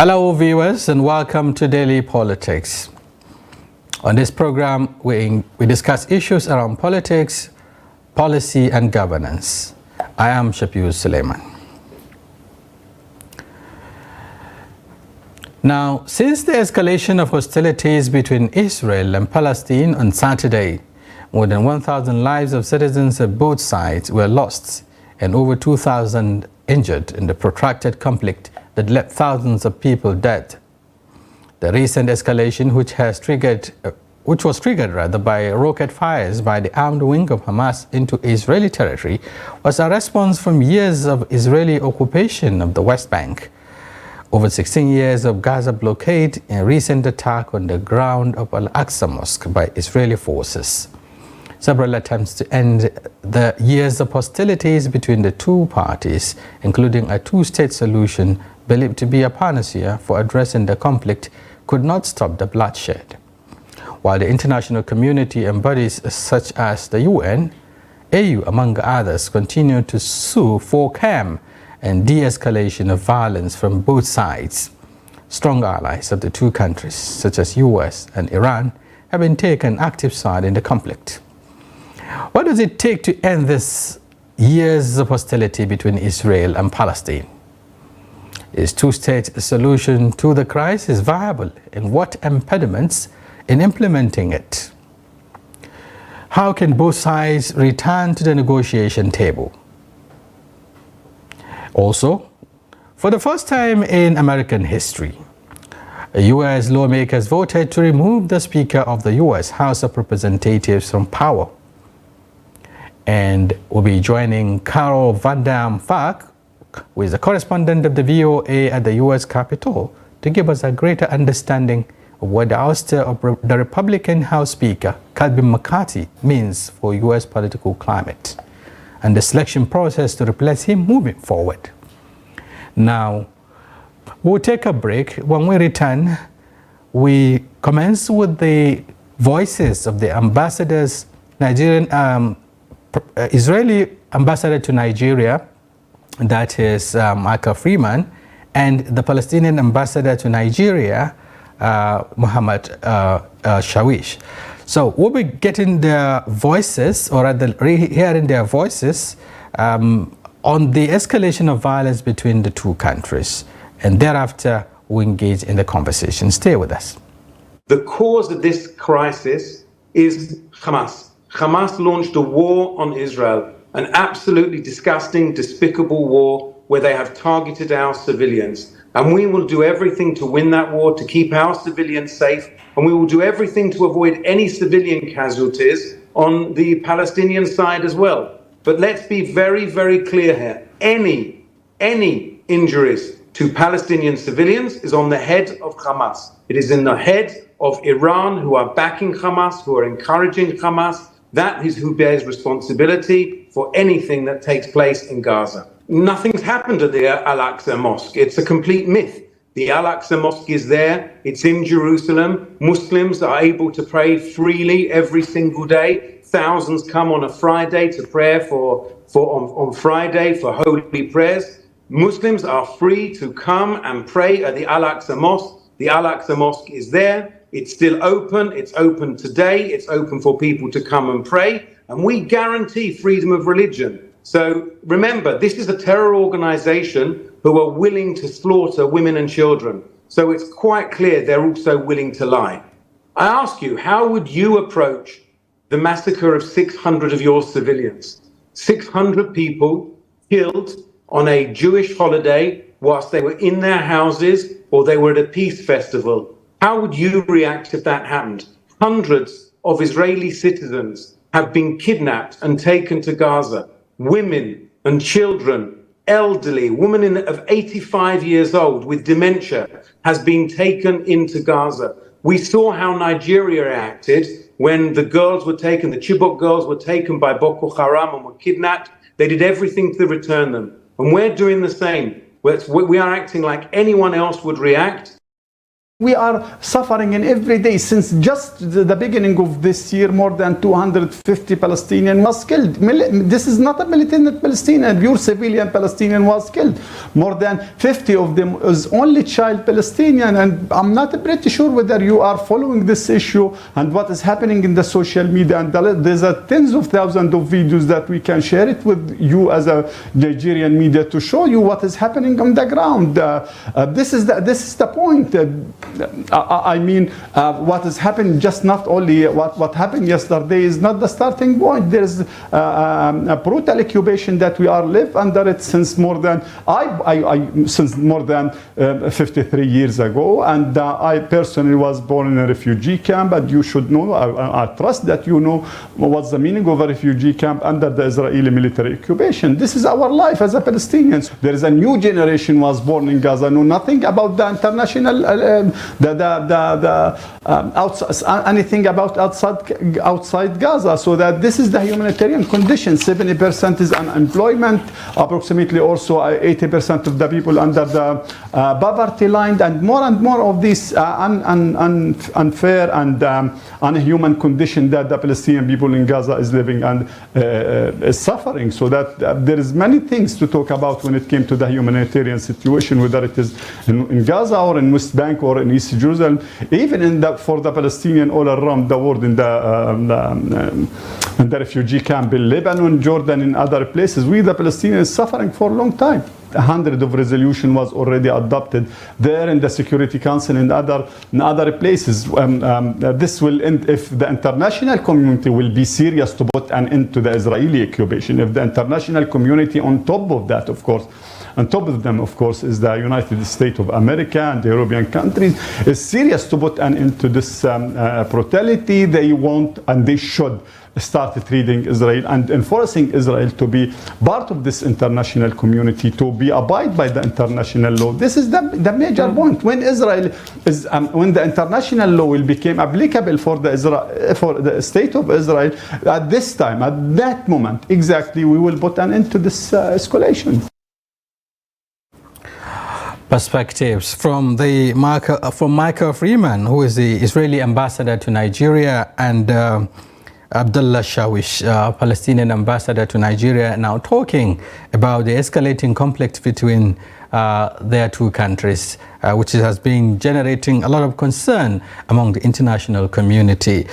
Hello viewers and welcome to Daily Politics. On this program we discuss issues around politics, policy and governance. I am Shafiur Suleiman. Now, since the escalation of hostilities between Israel and Palestine on Saturday, more than 1,000 lives of citizens of both sides were lost and over 2,000 injured in the protracted conflict that left thousands of people dead. The recent escalation, which was triggered by rocket fires by the armed wing of Hamas into Israeli territory, was a response from years of Israeli occupation of the West Bank, over 16 years of Gaza blockade, and a recent attack on the ground of Al-Aqsa Mosque by Israeli forces. Several attempts to end the years of hostilities between the two parties, including a two-state solution believed to be a panacea for addressing the conflict, could not stop the bloodshed. While the international community and bodies such as the UN, AU among others, continue to sue for calm and de-escalation of violence from both sides, strong allies of the two countries, such as US and Iran, have been taken active side in the conflict. What does it take to end this years of hostility between Israel and Palestine? Is two-state solution to the crisis viable, and what impediments in implementing it? How can both sides return to the negotiation table? Also, for the first time in American history, U.S. lawmakers voted to remove the Speaker of the U.S. House of Representatives from power. And we'll be joining Carol Van Dam Fark, who is the correspondent of the VOA at the U.S. Capitol, to give us a greater understanding of what the ouster of the Republican House Speaker, Kevin McCarthy, means for U.S. political climate and the selection process to replace him moving forward. Now, we'll take a break. When we return, we commence with the voices of the ambassadors, Israeli ambassador to Nigeria, that is Michael Freeman, and the Palestinian ambassador to Nigeria, Mohammed Shawish. So we'll be getting their voices, or rather hearing their voices on the escalation of violence between the two countries. And thereafter, we engage in the conversation. Stay with us. The cause of this crisis is Hamas. Hamas launched a war on Israel, an absolutely disgusting, despicable war where they have targeted our civilians. And we will do everything to win that war, to keep our civilians safe, and we will do everything to avoid any civilian casualties on the Palestinian side as well. But let's be very, very clear here. Any injuries to Palestinian civilians is on the head of Hamas. It is in the head of Iran, who are backing Hamas, who are encouraging Hamas. That is who bears responsibility for anything that takes place in Gaza. Nothing's happened at the Al-Aqsa Mosque. It's a complete myth. The Al-Aqsa Mosque is there. It's in Jerusalem. Muslims are able to pray freely every single day. Thousands come on a Friday to pray on Friday for holy prayers. Muslims are free to come and pray at the Al-Aqsa Mosque. The Al-Aqsa Mosque is there. It's still open. It's open today. It's open for people to come and pray. And we guarantee freedom of religion. So remember, this is a terror organization who are willing to slaughter women and children. So it's quite clear they're also willing to lie. I ask you, how would you approach the massacre of 600 of your civilians? 600 people killed on a Jewish holiday whilst they were in their houses or they were at a peace festival. How would you react if that happened? Hundreds of Israeli citizens have been kidnapped and taken to Gaza. Women and children, elderly, woman of 85 years old with dementia has been taken into Gaza. We saw how Nigeria reacted when the girls were taken, the Chibok girls were taken by Boko Haram and were kidnapped. They did everything to return them. And we're doing the same. We are acting like anyone else would react. We are suffering in every day since just the beginning of this year. More than 250 Palestinian was killed. This is not a militant Palestinian, pure civilian Palestinian was killed. More than 50 of them is only child Palestinian. And I'm not pretty sure whether you are following this issue and what is happening in the social media. And there's tens of thousands of videos that we can share it with you as a Nigerian media to show you what is happening on the ground. This is the point. I mean, what has happened, just not only what happened yesterday is not the starting point. There's a brutal occupation that we are live under it since more than 53 years ago. And I personally was born in a refugee camp, and you should know, I trust that you know what's the meaning of a refugee camp under the Israeli military occupation. This is our life as a Palestinians. There is a new generation was born in Gaza, know nothing about the international anything about outside Gaza. So that this is the humanitarian condition. 70% is unemployment, approximately also 80% of the people under the poverty line, and more of these unfair and unhuman condition that the Palestinian people in Gaza is living and is suffering. So that there is many things to talk about when it came to the humanitarian situation, whether it is in Gaza or in West Bank or in East Jerusalem, even for the Palestinian all around the world, in the refugee camp in Lebanon, Jordan, and other places. We, the Palestinians, suffering for a long time. 100 of resolution was already adopted there in the Security Council and other places. This will end if the international community will be serious to put an end to the Israeli occupation. If the international community, on top of that, of course, on top of them, of course, is the United States of America and the European countries, is serious to put an end to this brutality. They want and they should start treating Israel and enforcing Israel to be part of this international community, to be abide by the international law. This is the major point. When Israel is, when the international law will become applicable for the state of Israel, at this time, at that moment, exactly, we will put an end to this escalation. Perspectives from Michael Freeman, who is the Israeli ambassador to Nigeria, and Abdullah Shawish, Palestinian ambassador to Nigeria, now talking about the escalating conflict between their two countries, which has been generating a lot of concern among the international community.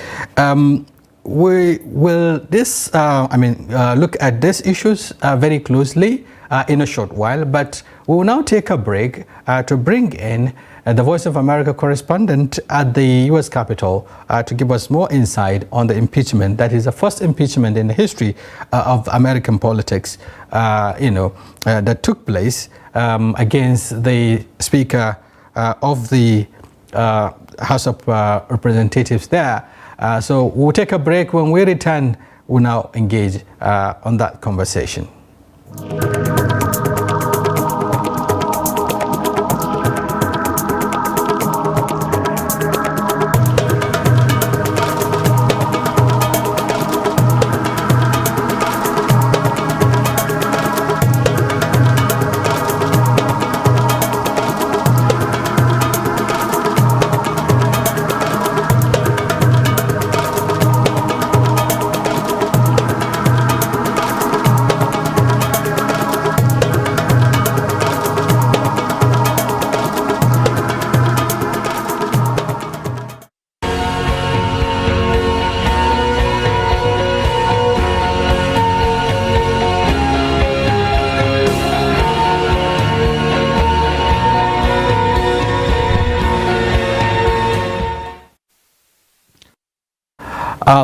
We will look at these issues very closely in a short while, but we will now take a break to bring in the Voice of America correspondent at the U.S. Capitol to give us more insight on the impeachment. That is the first impeachment in the history of American politics, that took place against the Speaker of the House of Representatives there. So we'll take a break. When we return, we'll now engage on that conversation.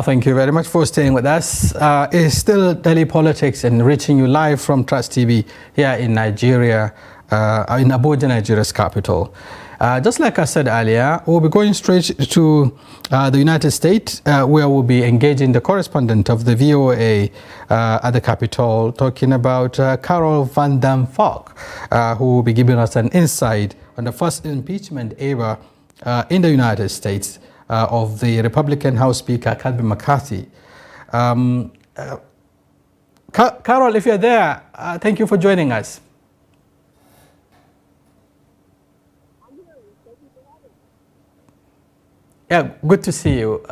Thank you very much for staying with us. It's still Daily Politics and reaching you live from Trust TV here in Nigeria, in Abuja, Nigeria's capital. Just like I said earlier, we'll be going straight to the United States, where we'll be engaging the correspondent of the VOA at the Capitol, talking about Carol Van Dam Falk, who will be giving us an insight on the first impeachment ever in the United States of the Republican House Speaker, Kevin McCarthy. Carol, if you're there, thank you for joining us. Yeah, good to see you.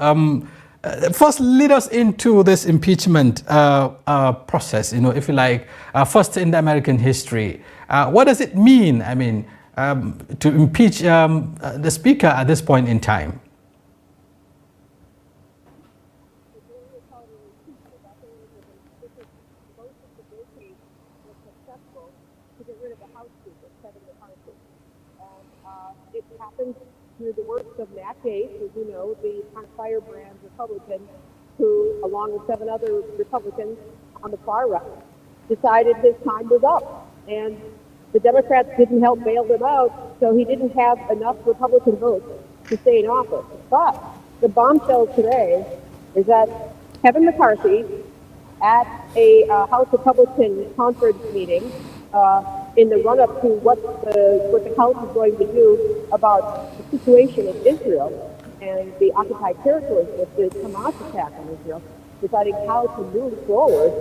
First, lead us into this impeachment process, if you like, first in the American history. What does it mean, to impeach the Speaker at this point in time? It happened through the works of Matt Gaetz, as you know, the firebrand Republican who, along with 7 other Republicans on the far right, decided his time was up. And the Democrats didn't help bail him out, so he didn't have enough Republican votes to stay in office. But the bombshell today is that Kevin McCarthy, at a House Republican conference meeting, in the run-up to what the House is going to do about the situation in Israel and the occupied territories with the Hamas attack on Israel, deciding how to move forward,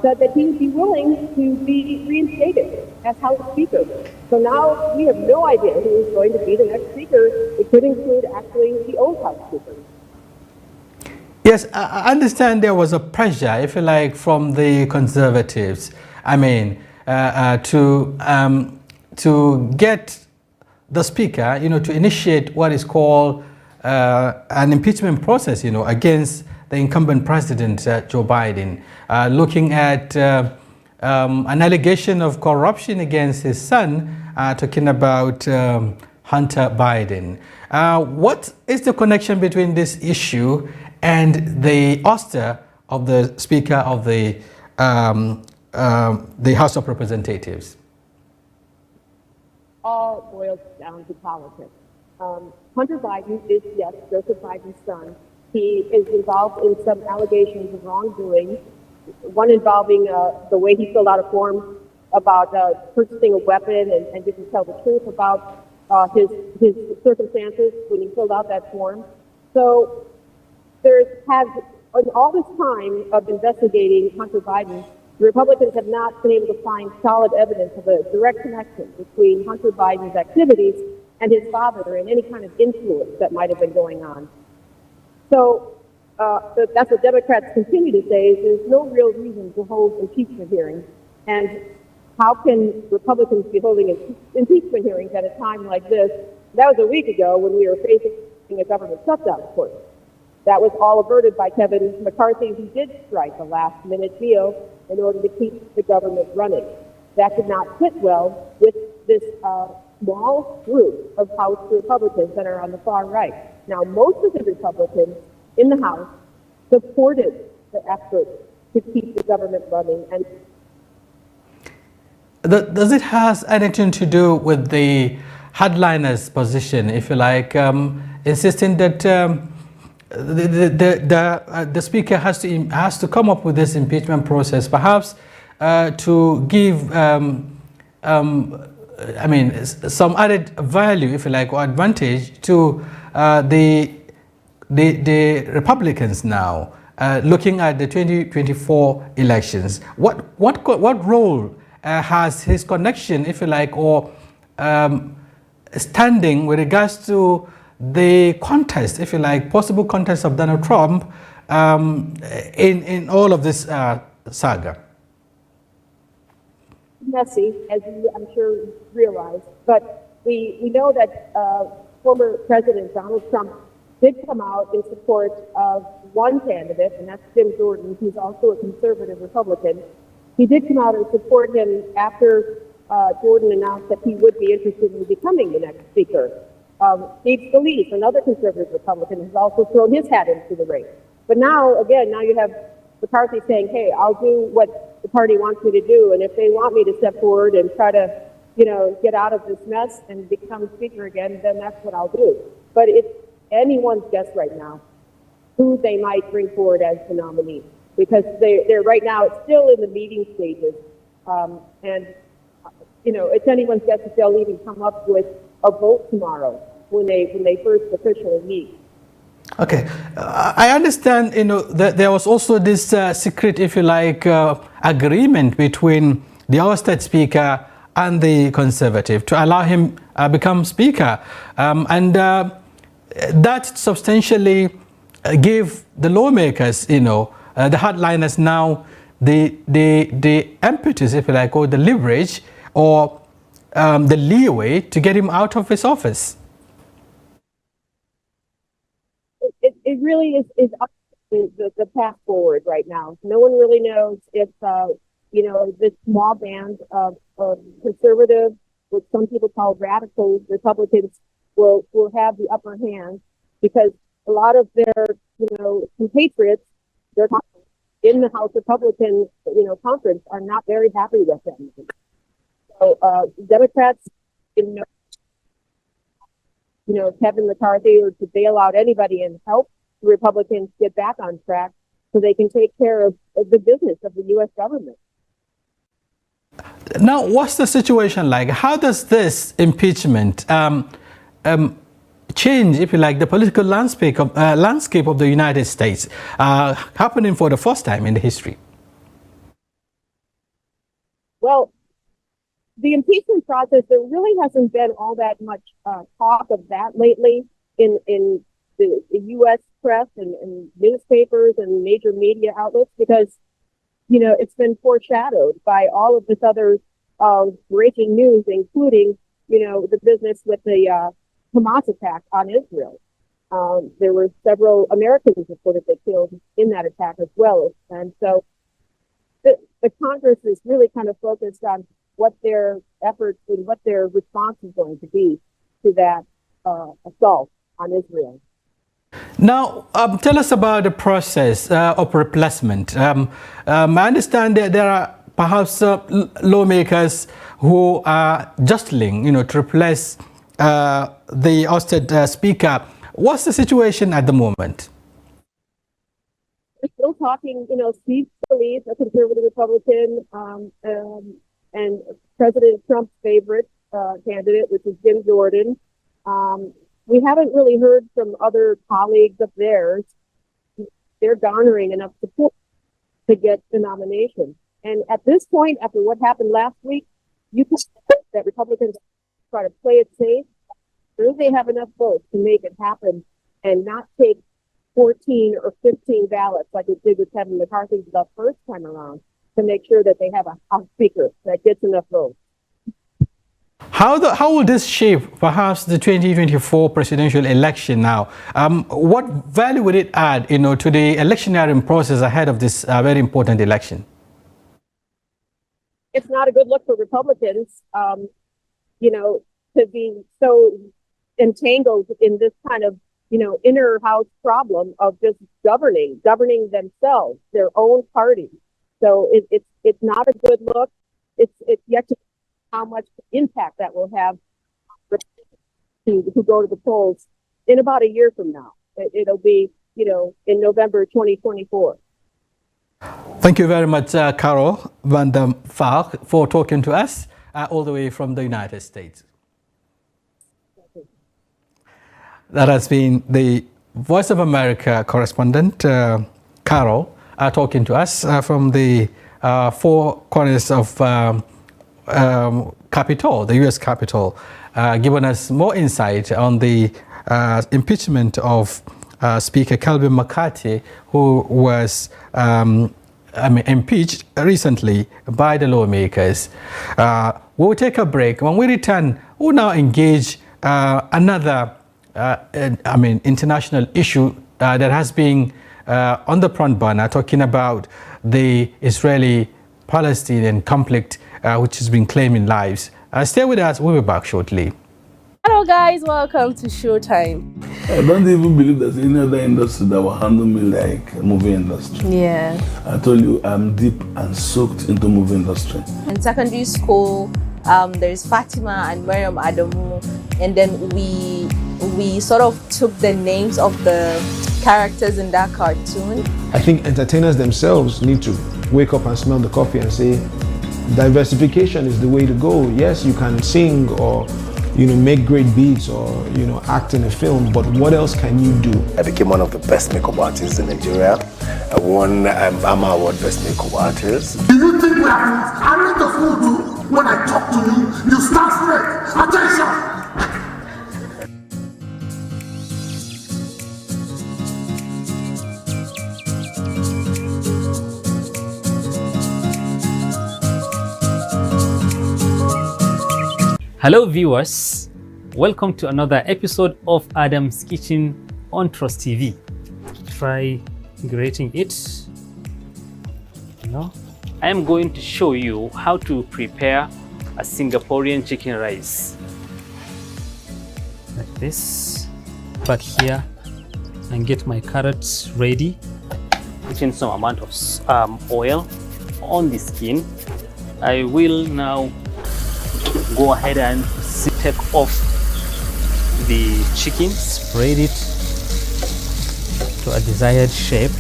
said that he would be willing to be reinstated as House Speaker. So now we have no idea who is going to be the next Speaker. It could include actually the old House Speaker. Yes, I understand there was a pressure, if you like, from the Conservatives. To get the Speaker, to initiate what is called an impeachment process, against the incumbent President, Joe Biden, looking at an allegation of corruption against his son, talking about Hunter Biden. What is the connection between this issue and the ouster of the Speaker of the House of Representatives? All boils down to politics. Hunter Biden is, yes, Joseph Biden's son. He is involved in some allegations of wrongdoing, one involving the way he filled out a form about purchasing a weapon and didn't tell the truth about his circumstances when he filled out that form. So in all this time of investigating Hunter Biden, the Republicans have not been able to find solid evidence of a direct connection between Hunter Biden's activities and his father and any kind of influence that might have been going on. So that's what Democrats continue to say, is there's no real reason to hold impeachment hearings. And how can Republicans be holding impeachment hearings at a time like this? That was a week ago when we were facing a government shutdown, of course. That was all averted by Kevin McCarthy, who did strike a last-minute deal in order to keep the government running. That did not fit well with this small group of House Republicans that are on the far right. Now, most of the Republicans in the House supported the effort to keep the government running. And does it have anything to do with the headliner's position, if you like, insisting that the Speaker has to come up with this impeachment process, perhaps to give some added value, if you like, or advantage to the Republicans now, looking at the 2024 elections. What role has his connection, if you like, or standing with regards to the contest, if you like, possible contest of Donald Trump in all of this saga? Messy, as you, I'm sure, realize, but we know that former President Donald Trump did come out in support of one candidate, and that's Jim Jordan, who's also a conservative Republican. He did come out and support him after Jordan announced that he would be interested in becoming the next Speaker. Steve Scalise, another conservative Republican, has also thrown his hat into the race. But now you have McCarthy saying, hey, I'll do what the party wants me to do, and if they want me to step forward and try to, get out of this mess and become Speaker again, then that's what I'll do. But it's anyone's guess right now who they might bring forward as the nominee, because they're right now, it's still in the meeting stages, and it's anyone's guess if they'll even come up with a vote tomorrow when they first officially meet. Okay, I understand. That there was also this secret, if you like, agreement between the ousted Speaker and the Conservative to allow him become Speaker, and that substantially gave the lawmakers, the hardliners now the impetus, if you like, or the leverage, or the leeway to get him out of his office. It really is up to the path forward right now. No one really knows if this small band of conservative, what some people call radical Republicans, will have the upper hand, because a lot of their compatriots, they're in the House Republican conference, are not very happy with them. So Democrats, Kevin McCarthy, or to bail out anybody and help the Republicans get back on track so they can take care of the business of the U.S. government. Now, what's the situation like? How does this impeachment change, if you like, the political landscape of the United States, happening for the first time in the history? Well, the impeachment process, there really hasn't been all that much talk of that lately in the U.S. press and newspapers and major media outlets, because it's been foreshadowed by all of this other breaking news, including the business with the Hamas attack on Israel. There were several Americans reportedly killed in that attack as well, and so the Congress is really kind of focused on what their efforts and what their response is going to be to that assault on Israel. Now, tell us about the process of replacement. I understand that there are perhaps lawmakers who are jostling, to replace the ousted speaker. What's the situation at the moment? We're still talking, Steve Scalise, a conservative Republican, and President Trump's favorite candidate, which is Jim Jordan. We haven't really heard from other colleagues of theirs. They're garnering enough support to get the nomination. And at this point, after what happened last week, you can see that Republicans try to play it safe. Sure, they have enough votes to make it happen and not take 14 or 15 ballots like it did with Kevin McCarthy the first time around, to make sure that they have a House Speaker that gets enough votes. How will this shape perhaps the 2024 presidential election now? What value would it add, to the electioneering process ahead of this very important election? It's not a good look for Republicans, to be so entangled in this kind of, inner house problem of just governing themselves, their own party. So it's not a good look. It's yet to how much impact that will have who go to the polls in about a year from now. It'll be, in November 2024. Thank you very much, Carol van der Valk, for talking to us all the way from the United States. That has been the Voice of America correspondent, Carol, talking to us from the four corners of Capitol, the U.S. Capitol, giving us more insight on the impeachment of Speaker Kevin McCarthy, who was impeached recently by the lawmakers. We'll take a break. When we return, we'll now engage another international issue that has been on the front burner, talking about the Israeli-Palestinian conflict, which has been claiming lives. Stay with us. We'll be back shortly. Hello guys, welcome to Showtime. I don't even believe there's any other industry that will handle me like movie industry. Yeah. I told you I'm deep and soaked into movie industry. In secondary school, there's Fatima and Mariam Adamu, and then we sort of took the names of the characters in that cartoon. I think entertainers themselves need to wake up and smell the coffee and say, diversification is the way to go. Yes, you can sing or make great beats or act in a film, but what else can you do? I became one of the best makeup artists in Nigeria. I won AMA Award Best Makeup Artist. Do you think we are I need the food when I talk to you, you start straight. Attention! Hello viewers, welcome to another episode of Adam's Kitchen on Trust TV. Try grating it. I am going to show you how to prepare a Singaporean chicken rice. Like this. Back here and get my carrots ready. Put in some amount of oil on the skin. I will now go ahead and take off the chicken, spread it to a desired shape.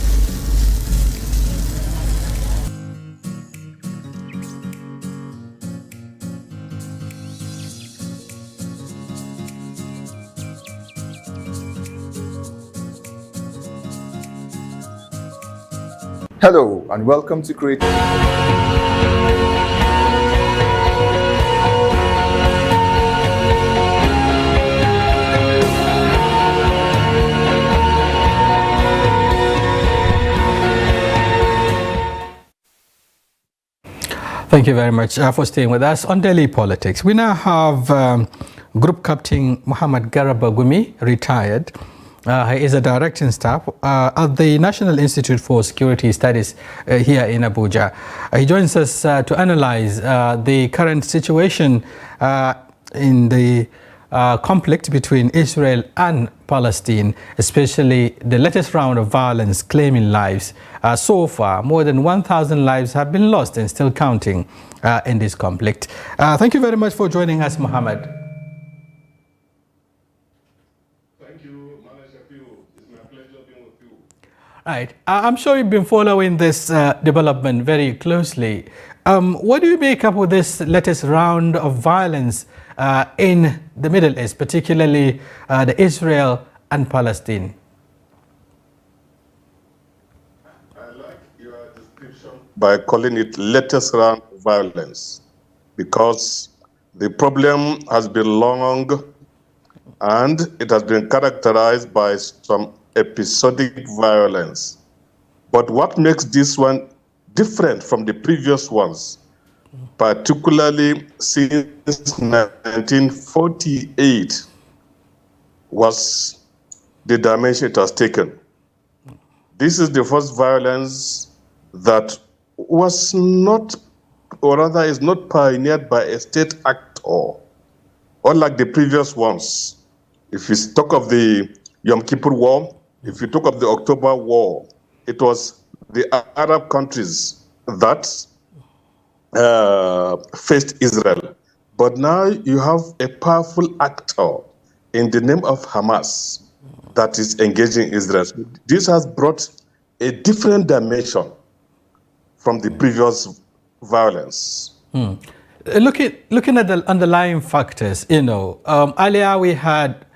Hello and welcome to Create. Thank you very much for staying with us on Daily Politics. We now have Group Captain Muhammad Garaba Gumi, retired. He is a directing staff at the National Institute for Security Studies here in Abuja. He joins us to analyze the current situation in the conflict between Israel and Palestine, especially the latest round of violence claiming lives. So far, more than 1,000 lives have been lost and still counting in this conflict. Thank you very much for joining us, Mohammed. Thank you, Manager Piu. It's my pleasure being with you. Right. I'm sure you've been following this development very closely. What do you make up with this latest round of violence in the Middle East, particularly the Israel and Palestine? I like your description by calling it latest round of violence, because the problem has been long and it has been characterized by some episodic violence. But what makes this one different from the previous ones, particularly since 1948, was the dimension it has taken. This is the first violence that was not, or rather is not pioneered by a state actor, unlike the previous ones. If you talk of the Yom Kippur War, if you talk of the October War, it was the Arab countries that faced Israel. But now you have a powerful actor in the name of Hamas that is engaging Israel. This has brought a different dimension from the previous violence. Looking at the underlying factors, earlier we had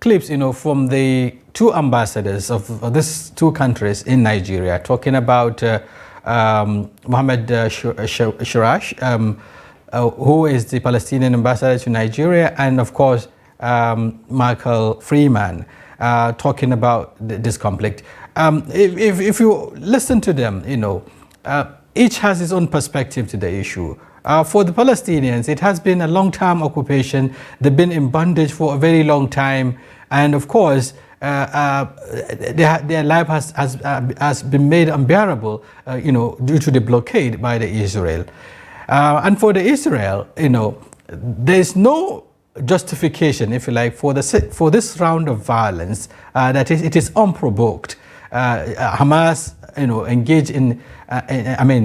clips, from the two ambassadors of these two countries in Nigeria talking about Mohammed Shirash, who is the Palestinian ambassador to Nigeria, and of course Michael Freeman talking about this conflict. If you listen to them, each has its own perspective to the issue. For the Palestinians, it has been a long-term occupation. They've been in bondage for a very long time, and of course, their life has been made unbearable, due to the blockade by the Israel. And for the Israel, there's no justification, if you like, for this round of violence. It is unprovoked. Hamas, engaged in,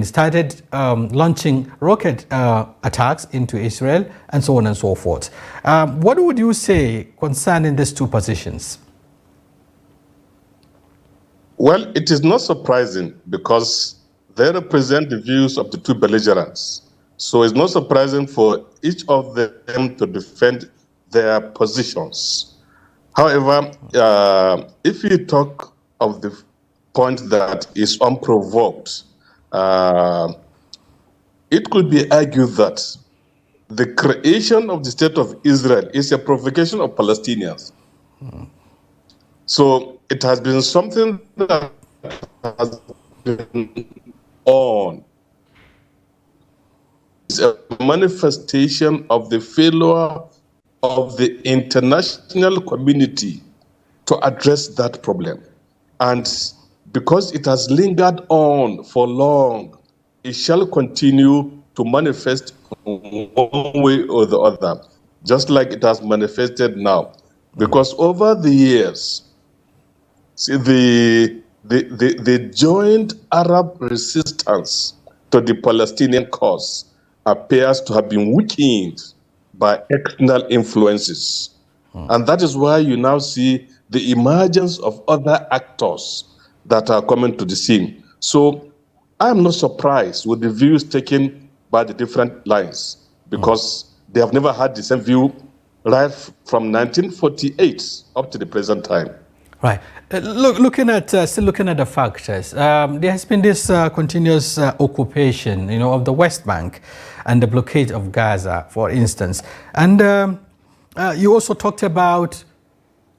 started launching rocket attacks into Israel, and so on and so forth. What would you say concerning these two positions? Well, it is not surprising because they represent the views of the two belligerents. So it's not surprising for each of them to defend their positions. However, if you talk of the point that is unprovoked, it could be argued that the creation of the state of Israel is a provocation of Palestinians. So it has been something that has been on a manifestation of the failure of the international community to address that problem. And because it has lingered on for long, it shall continue to manifest one way or the other, just like it has manifested now. Because over the years, see, the joint Arab resistance to the Palestinian cause appears to have been weakened by external influences. And that is why you now see the emergence of other actors that are coming to the scene. So I am not surprised with the views taken by the different lines, because they have never had the same view right from 1948 up to the present time. Right. Still looking at the factors, there has been this continuous occupation, of the West Bank and the blockade of Gaza, for instance. And you also talked about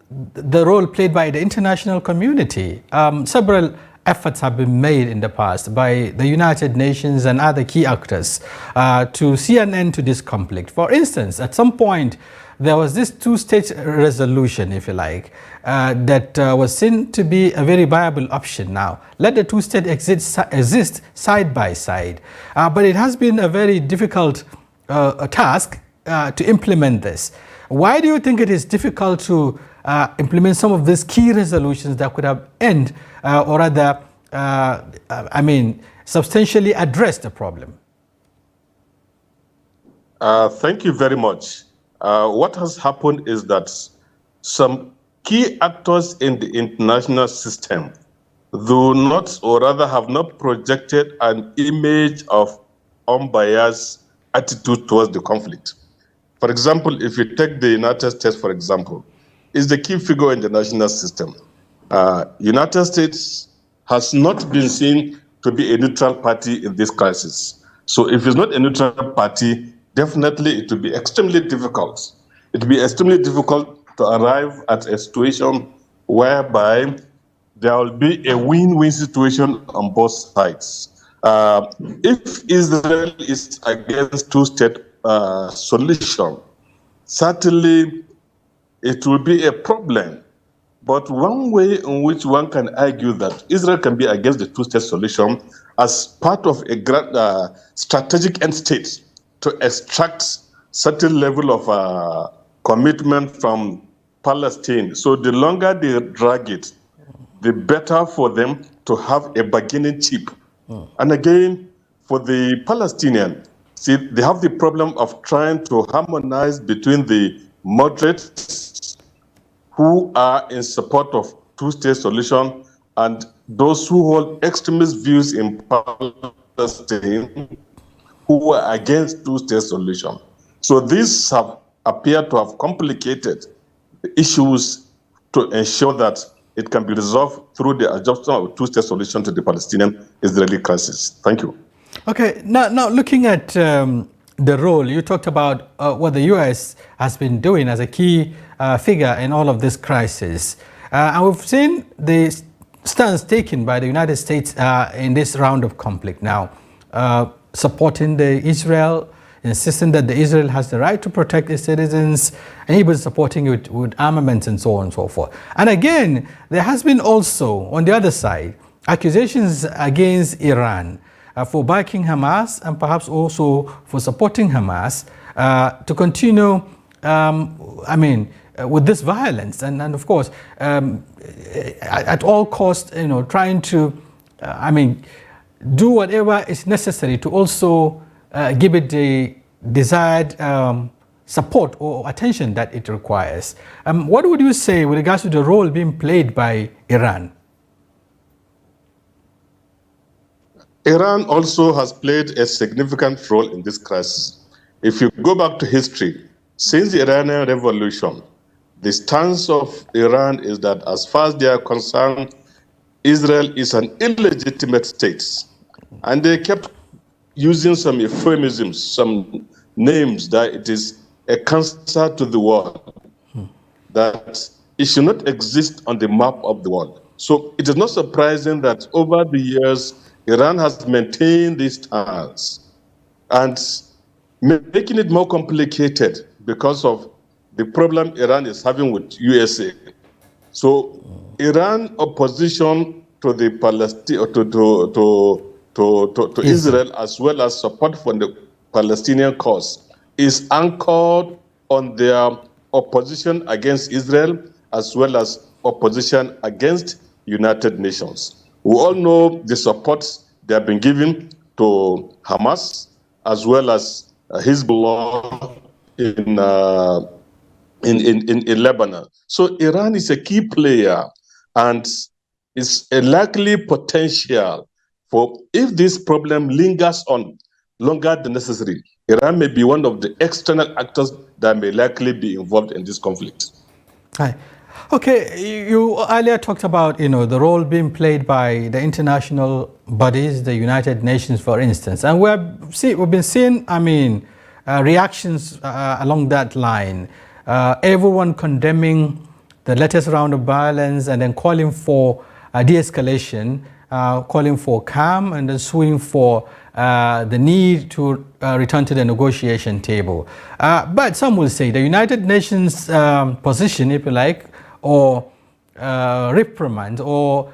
the role played by the international community. Several efforts have been made in the past by the United Nations and other key actors to see an end to this conflict. For instance, at some point, there was this two-state resolution, if you like, that was seen to be a very viable option now. Let the two-state exist side by side. But it has been a very difficult task to implement this. Why do you think it is difficult to implement some of these key resolutions that could have or rather, substantially addressed the problem? Thank you very much. What has happened is that some key actors in the international system do not, or rather have not projected an image of unbiased attitude towards the conflict. For example, if you take the United States, for example, is the key figure in the national system. United States has not been seen to be a neutral party in this crisis. So if it's not a neutral party, definitely it will be extremely difficult. It will be extremely difficult to arrive at a situation whereby there will be a win-win situation on both sides. If Israel is against two-state solution, certainly it will be a problem. But one way in which one can argue that Israel can be against the two-state solution as part of a grand strategic end state to extract certain level of commitment from Palestine. So the longer they drag it, the better for them to have a bargaining chip. And again, for the Palestinian, see, they have the problem of trying to harmonize between the moderates who are in support of two-state solution and those who hold extremist views in Palestine who are against two-state solution. So these have appeared to have complicated the issues to ensure that it can be resolved through the adoption of two-state solution to the Palestinian-Israeli crisis. Thank you. Okay, now looking at the role, you talked about what the U.S. has been doing as a key figure in all of this crisis. And we've seen the stance taken by the United States in this round of conflict now, supporting Israel, insisting that Israel has the right to protect its citizens, and even supporting it with armaments and so on and so forth. And again, there has been also, on the other side, accusations against Iran for backing Hamas and perhaps also for supporting Hamas to continue, with this violence. And of course, at all costs, trying to, do whatever is necessary to also give it the desired support or attention that it requires. What would you say with regards to the role being played by Iran? Iran also has played a significant role in this crisis. If you go back to history, since the Iranian Revolution, the stance of Iran is that as far as they are concerned, Israel is an illegitimate state. And they kept using some euphemisms, some names, that it is a cancer to the world, that it should not exist on the map of the world. So it is not surprising that over the years, Iran has maintained this stance. And making it more complicated because of the problem Iran is having with USA. So Iran opposition to the to Israel, as well as support for the Palestinian cause, is anchored on their opposition against Israel, as well as opposition against United Nations. We all know the support they have been giving to Hamas, as well as Hezbollah in Lebanon. So Iran is a key player and is a likely potential for, if this problem lingers on longer than necessary, Iran may be one of the external actors that may likely be involved in this conflict. Hi. Okay, you earlier talked about, the role being played by the international bodies, the United Nations, for instance, and we've been seeing, reactions along that line. Everyone condemning the latest round of violence and then calling for de-escalation, calling for calm, and then suing for the need to return to the negotiation table. But some will say the United Nations position, if you like, or reprimand or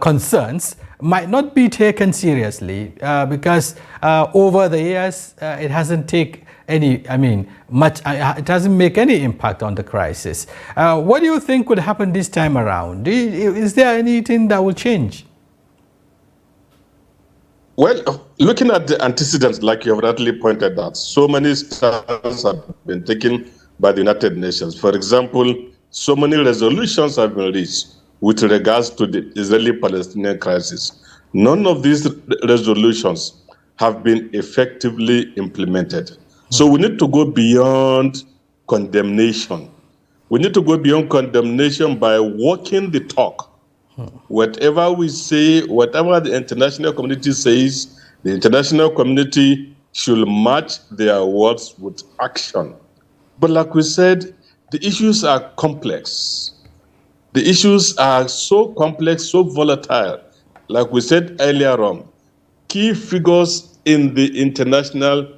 concerns might not be taken seriously because over the years it hasn't taken any, it doesn't make any impact on the crisis. What do you think would happen this time around? Is there anything that will change? Well, looking at the antecedents, like you have rightly pointed out, so many steps have been taken by the United Nations. For example, so many resolutions have been reached with regards to the Israeli-Palestinian crisis. None of these resolutions have been effectively implemented. So we need to go beyond condemnation. We need to go beyond condemnation by walking the talk. Whatever we say, whatever the international community says, the international community should match their words with action. But like we said, the issues are complex. The issues are so complex, so volatile. Like we said earlier on, key figures in the international,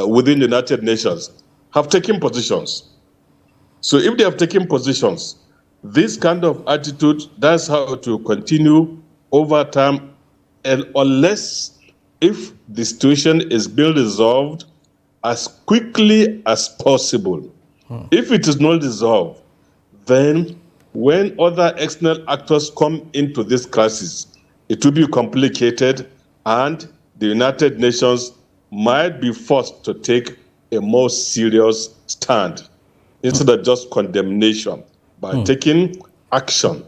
within the United Nations have taken positions. So if they have taken positions, this kind of attitude, that's how it will continue over time, and unless if the situation is being resolved as quickly as possible. If it is not resolved, then when other external actors come into this crisis, it will be complicated, and the United Nations might be forced to take a more serious stand instead of just condemnation, by taking action.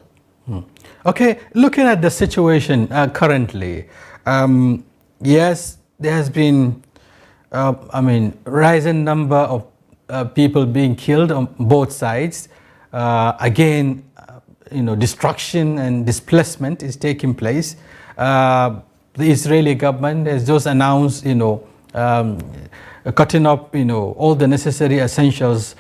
Okay, looking at the situation currently, yes, there has been, rising number of people being killed on both sides. Again, destruction and displacement is taking place. The Israeli government has just announced, cutting up, all the necessary essentials,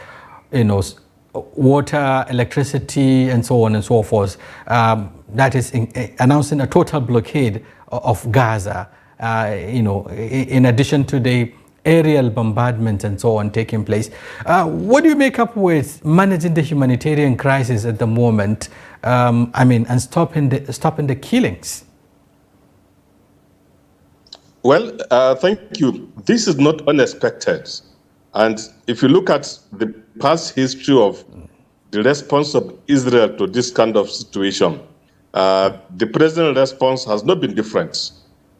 water, electricity, and so on and so forth. That is announcing a total blockade of Gaza, in addition to the aerial bombardment and so on taking place. What do you make up with managing the humanitarian crisis at the moment, and stopping the killings? Well, thank you. This is not unexpected. And if you look at the past history of the response of Israel to this kind of situation, the present response has not been different.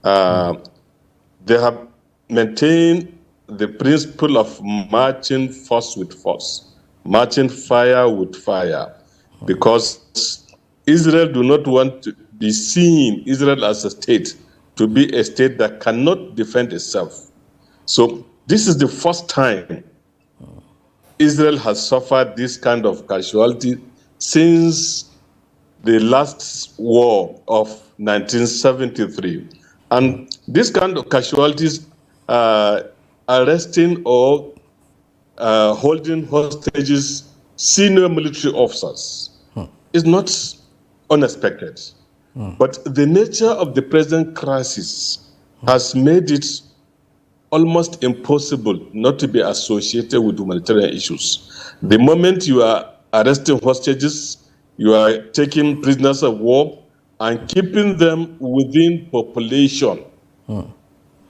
They have maintained the principle of matching force with force, matching fire with fire, because Israel do not want to be seen, Israel as a state, to be a state that cannot defend itself. So this is the first time Israel has suffered this kind of casualty since the last war of 1973. And this kind of casualties, arresting or holding hostages senior military officers, is not unexpected. But the nature of the present crisis has made it almost impossible not to be associated with humanitarian issues. The moment you are arresting hostages, you are taking prisoners of war and keeping them within population,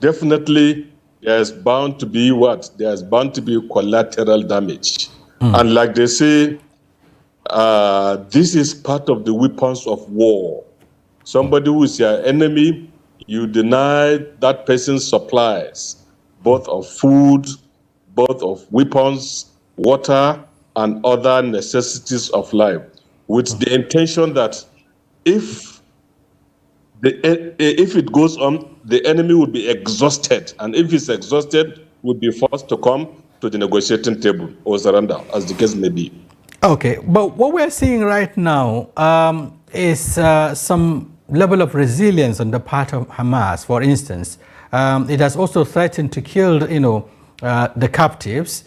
definitely there's bound to be what? There's bound to be collateral damage. And like they say, this is part of the weapons of war. Somebody who is your enemy, you deny that person's supplies, both of food, both of weapons, water, and other necessities of life, with the intention that if it goes on, the enemy will be exhausted, and if he's exhausted, will be forced to come to the negotiating table or surrender, as the case may be. Okay, but what we're seeing right now is some level of resilience on the part of Hamas. For instance, it has also threatened to kill, the captives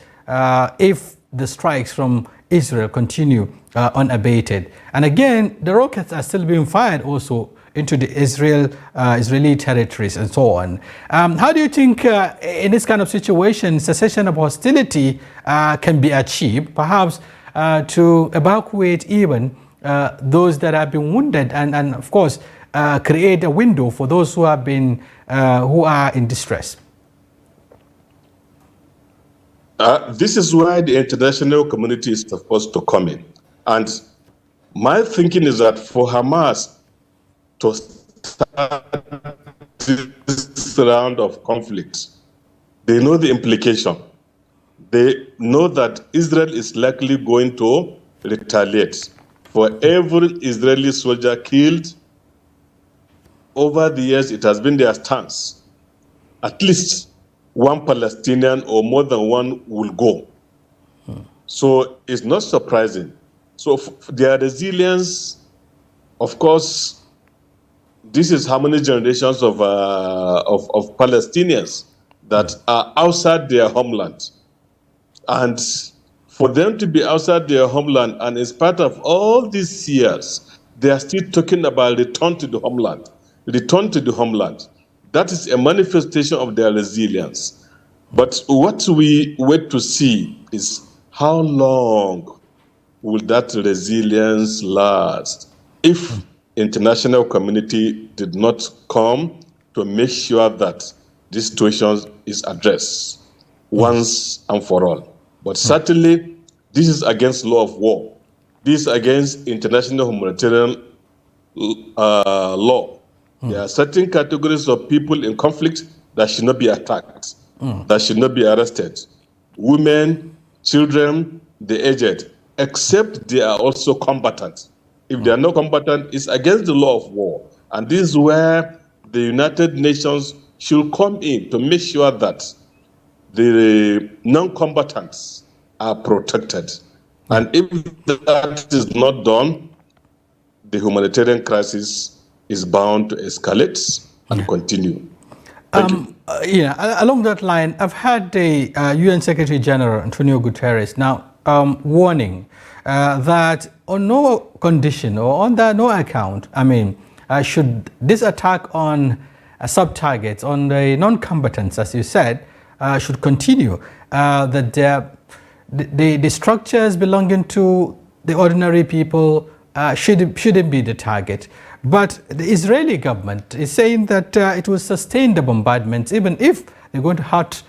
if the strikes from Israel continue unabated. And again, the rockets are still being fired also into the Israeli territories and so on. How do you think in this kind of situation, cessation of hostility can be achieved, perhaps to evacuate even those that have been wounded and of course, create a window for those who have been, who are in distress? This is why the international community is supposed to come in. And my thinking is that for Hamas to start this round of conflict, they know the implication. They know that Israel is likely going to retaliate. For every Israeli soldier killed, over the years, it has been their stance. At least one Palestinian or more than one will go. So it's not surprising. So their resilience, of course, this is how many generations of Palestinians that are outside their homeland. And for them to be outside their homeland, and in spite of all these years, they are still talking about return to the homeland. Return to the homeland. That is a manifestation of their resilience. But what we wait to see is how long will that resilience last if international community did not come to make sure that this situation is addressed once and for all. But certainly, this is against law of war. This is against international humanitarian law. There are certain categories of people in conflict that should not be attacked, that should not be arrested. Women, children, the aged, except they are also combatant. If they are not combatant, it's against the law of war. And this is where the United Nations should come in to make sure that the non-combatants are protected. And if that is not done, the humanitarian crisis is bound to escalate and continue. Along that line, I've had the UN Secretary General Antonio Guterres now warning that on no condition or on no account, should this attack on sub-targets, on the non-combatants, as you said, should continue, that the structures belonging to the ordinary people shouldn't be the target. But the Israeli government is saying that it will sustain the bombardments even if they're going to hurt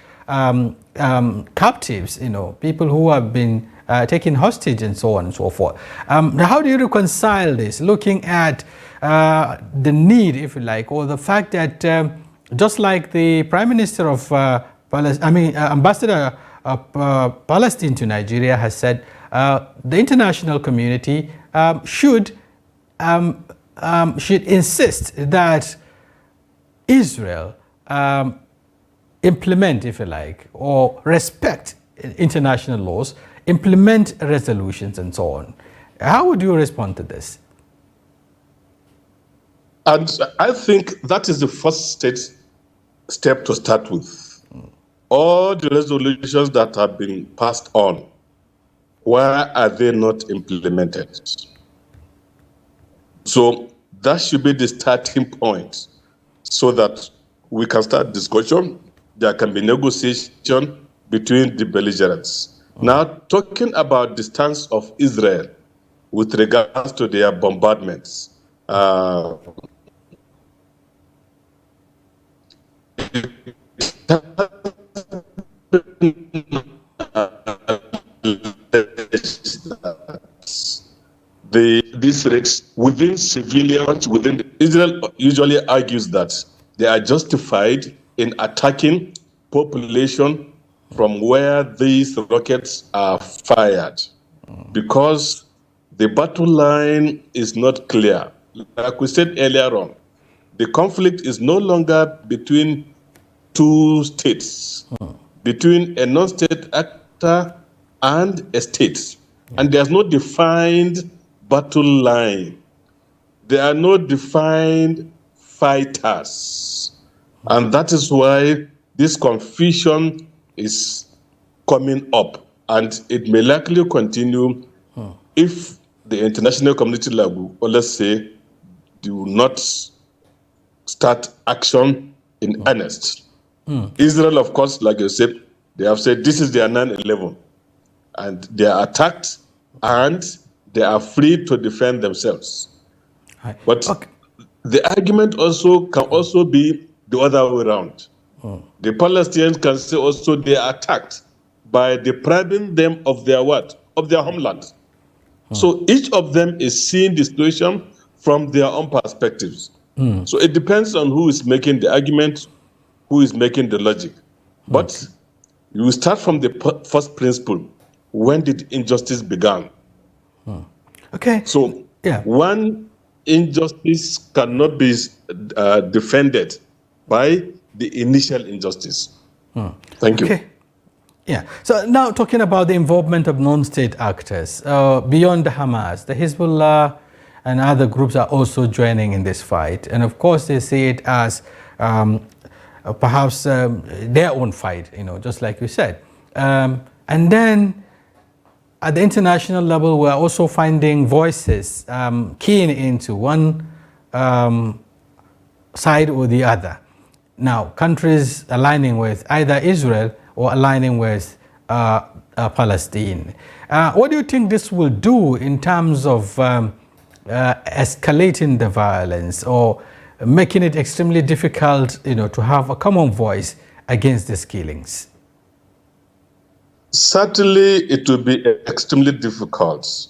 captives, people who have been taken hostage and so on and so forth. How do you reconcile this, looking at the need, if you like, or the fact that just like the Prime Minister of Ambassador of Palestine to Nigeria has said, the international community should insist that Israel implement, if you like, or respect international laws, implement resolutions and so on. How would you respond to this? And I think that is the first step to start with. All the resolutions that have been passed on, why are they not implemented? So that should be the starting point so that we can start discussion there can be negotiation between the belligerents. Now, talking about the stance of Israel with regards to their bombardments, these threats within civilians, Israel usually argues that they are justified in attacking population from where these rockets are fired, because the battle line is not clear. Like we said earlier on, the conflict is no longer between two states, between a non-state actor and a state. And there's no defined battle line. There are no defined fighters. And that is why this confusion is coming up. And it may likely continue if the international community, like we always say, do not start action in earnest. Israel, of course, like you said, they have said this is their 9/11, and they are attacked and they are free to defend themselves. But the argument also can also be the other way around. The Palestinians can say also they are attacked by depriving them of their what? Of their homeland. So each of them is seeing the situation from their own perspectives. So it depends on who is making the argument, who is making the logic. But you start from the first principle. When did injustice begin? Okay. So one injustice cannot be defended by the initial injustice. Thank you. Okay. Yeah. So now talking about the involvement of non-state actors, beyond the Hamas, the Hezbollah and other groups are also joining in this fight. And of course, they see it as perhaps their own fight, just like you said. And then at the international level, we're also finding voices keying into one side or the other. Now, countries aligning with either Israel or aligning with Palestine. What do you think this will do in terms of escalating the violence or making it extremely difficult, to have a common voice against these killings? Certainly, it will be extremely difficult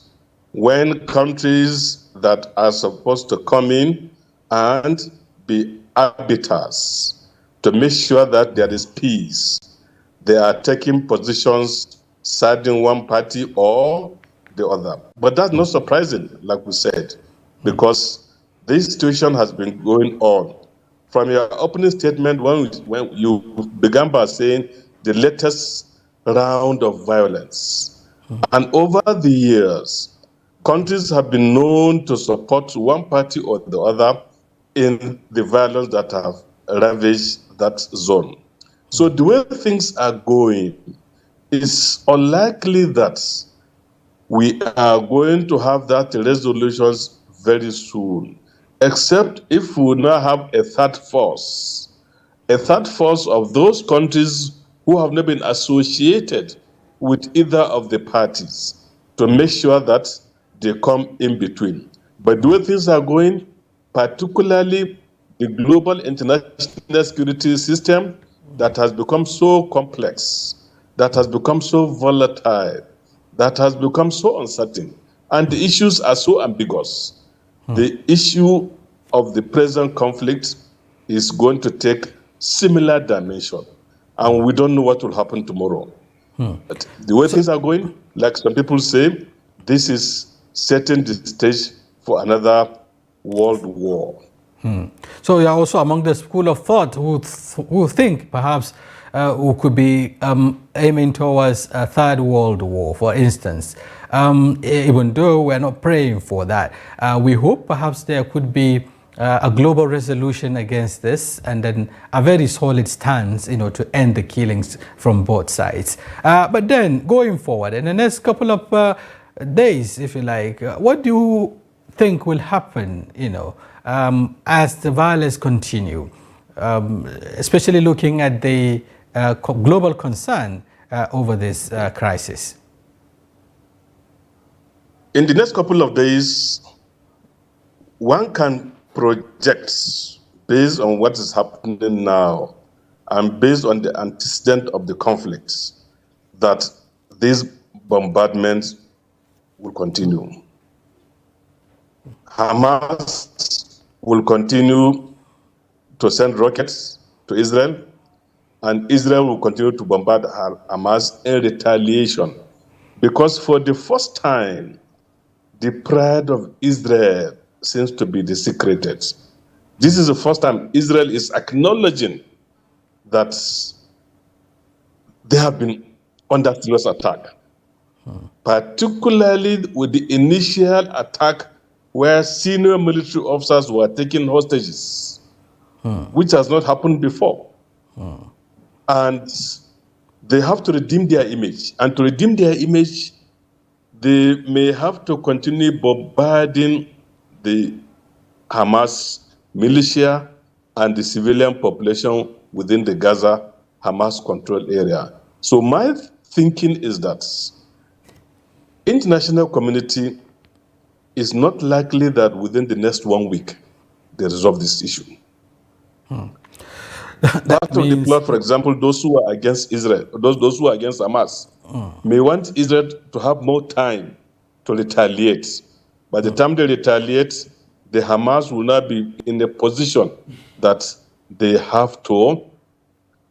when countries that are supposed to come in and be arbiters to make sure that there is peace, they are taking positions siding one party or the other. But that's not surprising, like we said, because this situation has been going on. From your opening statement, when you began by saying the latest round of violence. And over the years, countries have been known to support one party or the other in the violence that have ravaged that zone. So the way things are going, it's unlikely that we are going to have that resolutions very soon, except if we now have a third force of those countries who have not been associated with either of the parties to make sure that they come in between. But the way things are going, particularly the global international security system that has become so complex, that has become so volatile, that has become so uncertain, and the issues are so ambiguous. The issue of the present conflict is going to take similar dimension. And we don't know what will happen tomorrow. But the way things are going, like some people say, this is setting the stage for another world war. So you are also among the school of thought who think perhaps we could be aiming towards a third world war, for instance. Even though we're not praying for that, we hope perhaps there could be a global resolution against this, and then a very solid stance, to end the killings from both sides. But then, going forward, in the next couple of days, if you like, what do you think will happen, as the violence continue, especially looking at the global concern over this crisis? In the next couple of days, one can project, based on what is happening now and based on the antecedent of the conflicts, that these bombardments will continue. Hamas will continue to send rockets to Israel, and Israel will continue to bombard Hamas in retaliation. Because for the first time, the pride of Israel seems to be desecrated. This is the first time Israel is acknowledging that they have been under serious attack, particularly with the initial attack where senior military officers were taken hostages, which has not happened before. And they have to redeem their image. And to redeem their image, they may have to continue bombarding the Hamas militia and the civilian population within the Gaza Hamas control area. So my thinking is that international community is not likely that within the next 1 week they resolve this issue. Part of the plot, for example, those who are against Israel, those who are against Hamas, may want Israel to have more time to retaliate. By the time they retaliate, the Hamas will not be in a position that they have to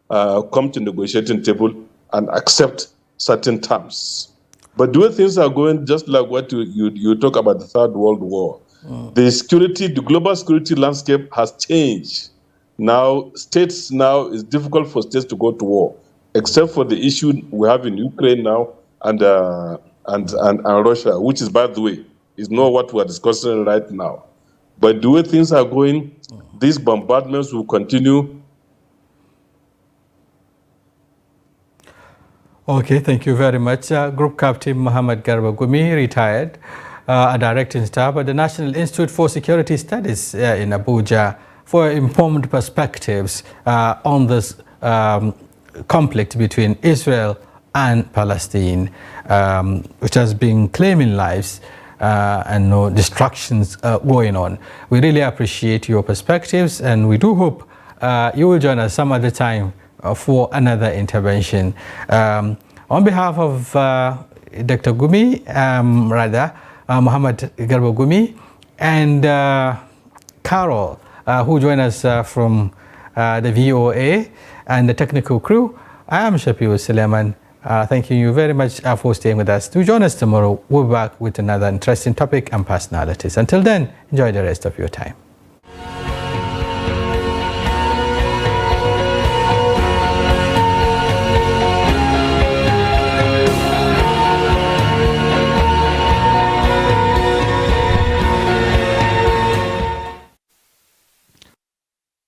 come to negotiating table and accept certain terms. But the way things are going, just like what you talk about the Third World War, the global security landscape has changed. Now, it's difficult for states to go to war, except for the issue we have in Ukraine now and Russia, which is, by the way, is not what we're discussing right now. But the way things are going, these bombardments will continue. Okay, thank you very much. Group Captain Muhammad Garba Gumi, retired, a director in staff at the National Institute for Security Studies in Abuja, for informed perspectives on this conflict between Israel and Palestine, which has been claiming lives and no destructions going on. We really appreciate your perspectives, and we do hope you will join us some other time for another intervention. On behalf of Dr. Gumi, Muhammad Garba Gumi, and Carol, who joined us from the VOA and the technical crew, I am Shafiu Suleiman. Thanking you very much for staying with us. Do join us tomorrow. We'll be back with another interesting topic and personalities. Until then, enjoy the rest of your time.